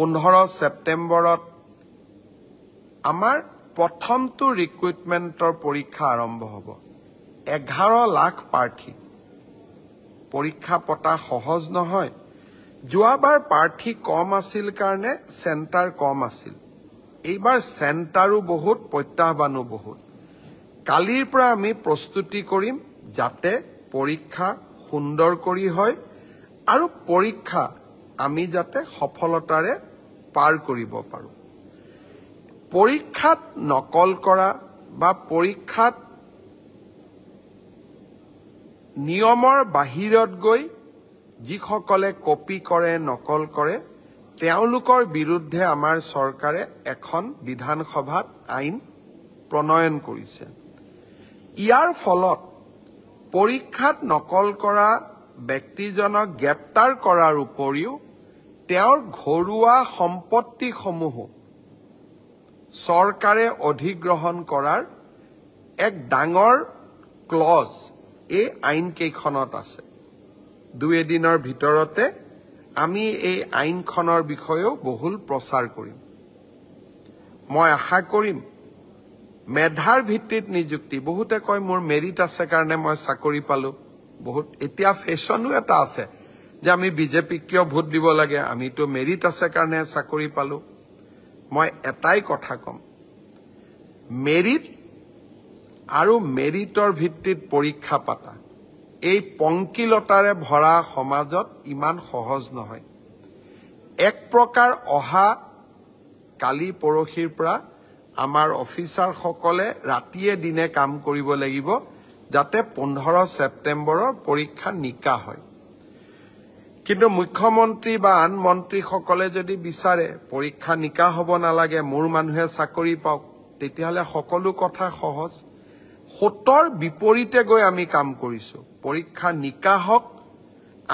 15 সেপ্টেম্বৰত আমাৰ প্ৰথমটো ৰিক্ৰুটমেণ্টৰ পৰীক্ষা আৰম্ভ হ'ব 11 লাখ প্ৰাৰ্থী পৰীক্ষা পতা সহজ নহয় যোৱাবাৰ প্ৰাৰ্থী কম আছিল কাৰণে সেন্টাৰ কম আছিল এইবাৰ সেন্টাৰো বহুত প্ৰত্যাহ্বানো বহুত কালিৰ পৰা আমি প্ৰস্তুতি কৰিম যাতে পৰীক্ষা সুন্দৰ কৰি হয় আৰু পৰীক্ষা আমি যাতে সফলতাৰে পাৰ কৰিব পাৰো পৰীক্ষাত নকল কৰা বা পৰীক্ষাত নিয়মৰ বাহিৰত গৈ যিসকলে কপি কৰে নকল কৰে তেওঁলোকৰ বিৰুদ্ধে আমাৰ চৰকাৰে এখন বিধানসভাত আইন প্ৰণয়ন কৰিছে ইয়াৰ ফলত পৰীক্ষাত নকল কৰা ব্যক্তিজনক গ্ৰেপ্তাৰ কৰাৰ উপৰিও তেওঁৰ ঘৰুৱা সম্পত্তিসমূহ চৰকাৰে অধিগ্ৰহণ কৰাৰ এক ডাঙৰ ক্লজ এই আইন কেইখনত আছে দুই এদিনৰ ভিতৰতে আমি এই আইনখনৰ বিষয়েও বহুল প্ৰচাৰ কৰিম মই আশা কৰিম মেধাৰ ভিত্তিত নিযুক্তি বহুতে কয় মোৰ মেৰিট আছে কাৰণে মই চাকৰি পালো বহুত এতিয়া ফেশনো এটা আছে যে আমি বিজেপি কিয় ভোট দিব লাগে আমিতো মেৰিট আছে কাৰণে চাকৰি পালো মই এটাই কথা কম মেৰিট আৰু মেৰিটৰ ভিত্তিত পৰীক্ষা পাতা এই পংকিলতাৰে ভৰা সমাজত ইমান সহজ নহয় এক প্ৰকাৰ অহা কালি পৰহিৰ পৰা আমাৰ অফিচাৰ সকলে ৰাতিয়ে দিনে কাম কৰিব লাগিব যাতে 15 সেপ্টেম্বৰৰ পৰীক্ষা নিকা হয় কিন্তু মুখ্যমন্ত্ৰী বা আন মন্ত্ৰী সকলে যদি বিচাৰে পৰীক্ষা নিকা হ'ব নালাগে মোৰ মানুহে চাকৰি পাওক তেতিয়াহলে সকলো কথা সহজ হতৰ বিপৰীতে গৈ আমি কাম কৰিছো পৰীক্ষা নিকা হওক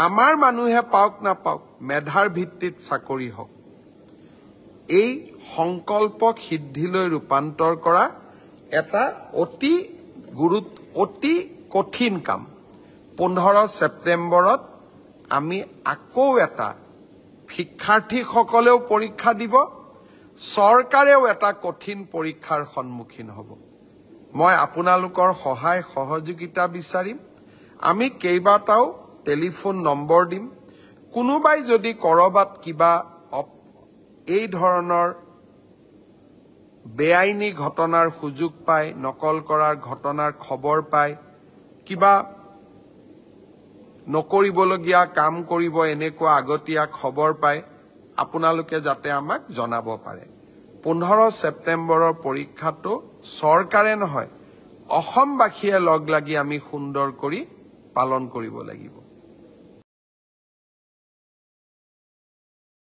আমাৰ মানুহে পাওক না পাওক মেধাৰ ভিত্তিত চাকৰি হওক এই সংকল্পক সিদ্ধিলৈ ৰূপান্তৰ কৰা এটা অতি কঠিন কাম 15 সেপ্টেম্বৰত আমি আকৌ এটা শিক্ষাৰ্থীসকলেও পৰীক্ষা দিব চৰকাৰেও এটা কঠিন পৰীক্ষাৰ সন্মুখীন হ'ব মই আপোনালোকৰ সহায় সহযোগিতা বিচাৰিম আমি কেইবাটাও টেলিফোন নম্বৰ দিম কোনোবাই যদি কৰবাত কিবা এই ধৰণৰ বেআইনী ঘটনাৰ সুযোগ পায় নকল কৰাৰ ঘটনাৰ খবৰ পায় কিবা নকৰিবলগীয়া কাম কৰিব এনেকুৱা আগতীয়া খবৰ পায় আপোনালোকে যাতে আমাক জনাব পাৰে 15 সেপ্টেম্বৰৰ পৰীক্ষাটো চৰকাৰে নহয় অসমবাসীয়ে লগ লাগি আমি সুন্দৰ কৰি পালন কৰিব লাগিব